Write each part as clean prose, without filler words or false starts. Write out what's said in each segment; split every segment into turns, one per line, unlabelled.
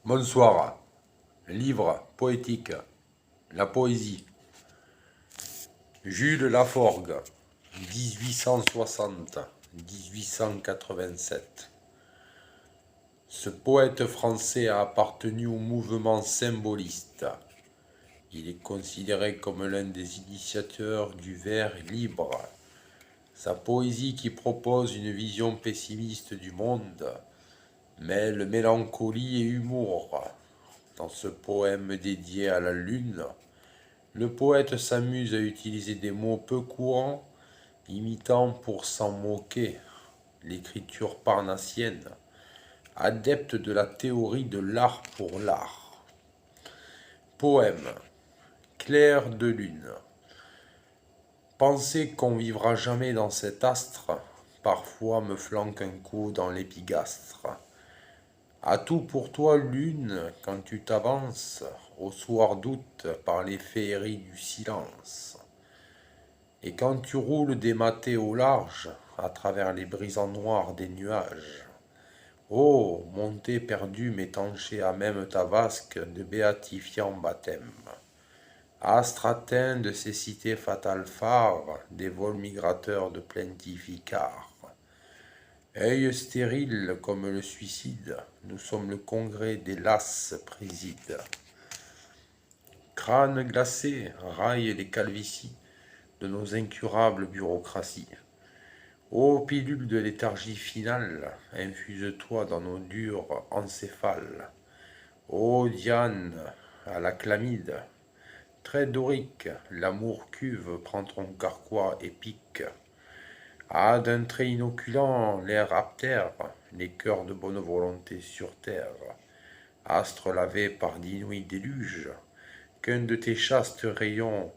Bonsoir. Livre poétique. La poésie. Jules Laforgue, 1860-1887. Ce poète français a appartenu au mouvement symboliste. Il est considéré comme l'un des initiateurs du vers libre. Sa poésie, qui propose une vision pessimiste du monde, mêle mélancolie et humour. Dans ce poème dédié à la lune, le poète s'amuse à utiliser des mots peu courants, imitant pour s'en moquer l'écriture parnassienne, adepte de la théorie de l'art pour l'art. Poème. Clair de lune. Penser qu'on vivra jamais dans cet astre, parfois me flanque un coup dans l'épigastre. As-tu pour toi lune quand tu t'avances au soir d'août par les féeries du silence? Et quand tu roules des matées au large à travers les brisants noirs des nuages? Oh, montée perdue m'étanchée à même ta vasque de béatifiant baptême. Astre atteint de ces cités fatales phares, des vols migrateurs de plaintificars. Œil stérile comme le suicide, nous sommes le congrès des lasses préside. Crâne glacé raille les calvities de nos incurables bureaucraties. Ô pilule de léthargie finale, infuse-toi dans nos durs encéphales. Ô Diane à la chlamyde, très dorique, l'amour cuve prend ton carquois épique. Ah, d'un trait inoculant, l'air aptère, les cœurs de bonne volonté sur terre. Astre lavé par d'inouïs déluges, qu'un de tes chastes rayons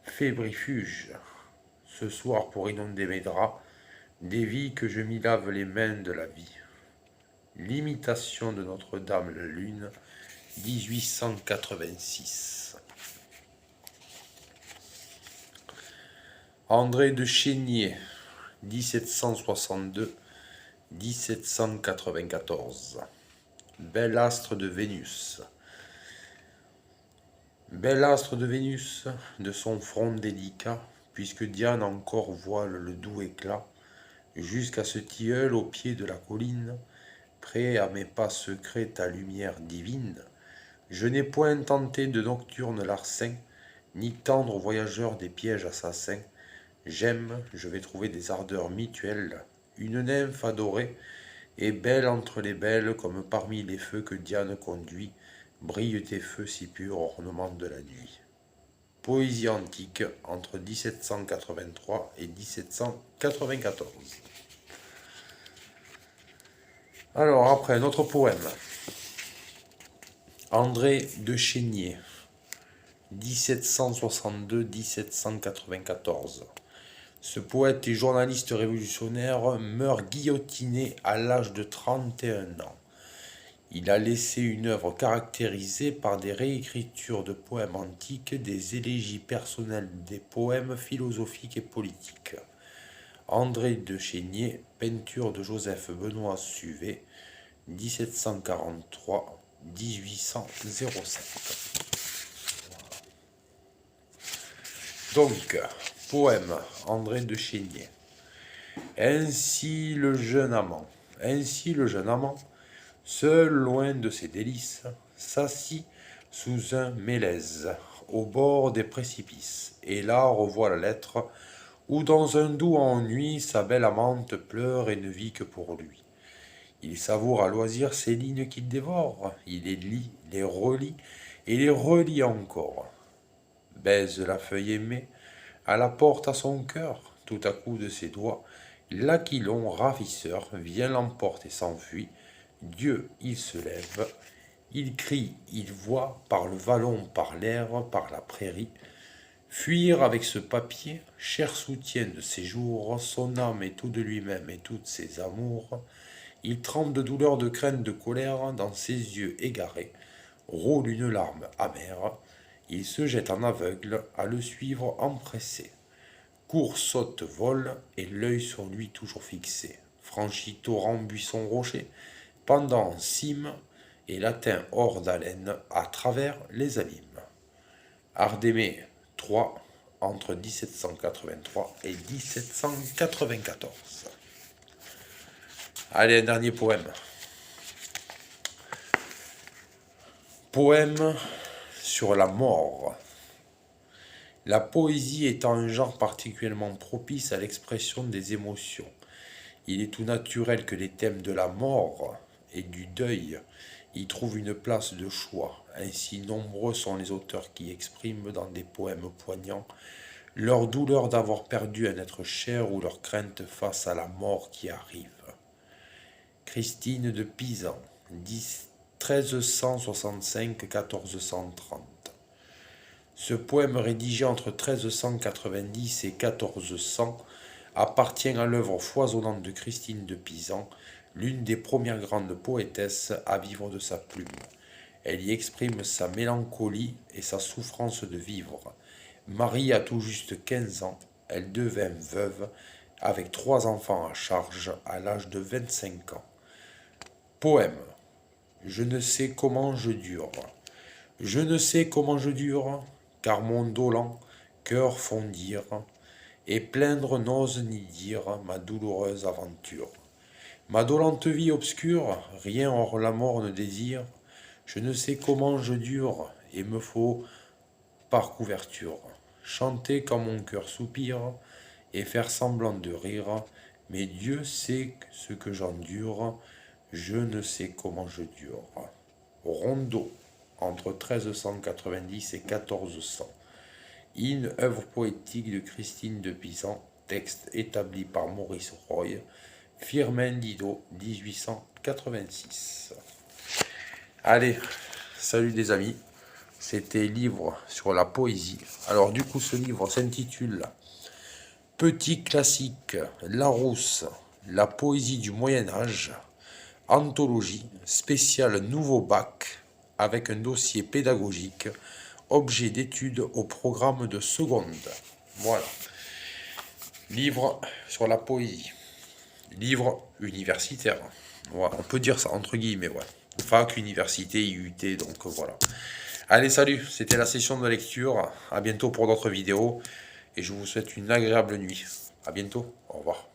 fébrifuge. Ce soir, pour inonder mes draps, des vies que je m'y lave les mains de la vie. L'imitation de Notre-Dame la Lune, 1886. André de Chénier, 1762-1794. Bel astre de Vénus. Bel astre de Vénus, de son front délicat, puisque Diane encore voile le doux éclat, jusqu'à ce tilleul au pied de la colline, prêt à mes pas secrets ta lumière divine. Je n'ai point tenté de nocturne larcin, ni tendre aux voyageurs des pièges assassins. J'aime, je vais trouver des ardeurs mutuelles, une nymphe adorée, et belle entre les belles, comme parmi les feux que Diane conduit, brillent tes feux si purs, ornements de la nuit. Poésie antique entre 1783 et 1794. Alors après, un autre poème. André de Chénier, 1762-1794. Ce poète et journaliste révolutionnaire meurt guillotiné à l'âge de 31 ans. Il a laissé une œuvre caractérisée par des réécritures de poèmes antiques, des élégies personnelles, des poèmes philosophiques et politiques. André de Chénier, peinture de Joseph Benoît Suvet, 1743-1807. Donc, poème, André de Chénier. Ainsi le jeune amant, seul loin de ses délices, s'assit sous un mélèze, au bord des précipices, et là revoit la lettre, où dans un doux ennui, sa belle amante pleure et ne vit que pour lui. Il savoure à loisir ces lignes qu'il dévore, il les lit, les relit, et les relit encore. Baise la feuille aimée, à la porte à son cœur, tout à coup de ses doigts, l'aquilon ravisseur vient l'emporte et s'enfuit. Dieu, il se lève, il crie, il voit, par le vallon, par l'air, par la prairie, fuir avec ce papier, cher soutien de ses jours, son âme et tout de lui-même et toutes ses amours. Il tremble de douleur, de crainte, de colère, dans ses yeux égarés, roule une larme amère. Il se jette en aveugle, à le suivre empressé. Court, saute, vole, et l'œil sur lui toujours fixé. Franchit torrent, buisson, rocher, pendant en cime, et l'atteint hors d'haleine à travers les abîmes. Ardemais 3 entre 1783 et 1794. Allez, un dernier poème. Poème sur la mort. La poésie étant un genre particulièrement propice à l'expression des émotions, il est tout naturel que les thèmes de la mort et du deuil y trouvent une place de choix. Ainsi, nombreux sont les auteurs qui expriment dans des poèmes poignants leur douleur d'avoir perdu un être cher ou leur crainte face à la mort qui arrive. Christine de Pisan, 1365-1430. Ce poème rédigé entre 1390 et 1400 appartient à l'œuvre foisonnante de Christine de Pisan, l'une des premières grandes poétesses à vivre de sa plume. Elle y exprime sa mélancolie et sa souffrance de vivre. Mariée à tout juste 15 ans, elle devint veuve avec 3 enfants à charge à l'âge de 25 ans. Poème. Je ne sais comment je dure. Je ne sais comment je dure, car mon dolent cœur font dire, et plaindre n'ose ni dire ma douloureuse aventure. Ma dolente vie obscure, rien hors la mort ne désire, je ne sais comment je dure, et me faut par couverture chanter quand mon cœur soupire, et faire semblant de rire, mais Dieu sait ce que j'endure, je ne sais comment je dure. Rondeau, entre 1390 et 1400. Une œuvre poétique de Christine de Pisan, texte établi par Maurice Roy, Firmin Didot, 1886. Allez, salut les amis, c'était livre sur la poésie. Alors du coup ce livre s'intitule Petit classique, Larousse, la poésie du Moyen-Âge, anthologie spéciale nouveau bac, avec un dossier pédagogique, objet d'étude au programme de seconde. Voilà. Livre sur la poésie. Livre universitaire. Voilà, on peut dire ça entre guillemets, ouais. Fac, université, IUT, donc voilà. Allez, salut, c'était la session de lecture. À bientôt pour d'autres vidéos. Et je vous souhaite une agréable nuit. À bientôt. Au revoir.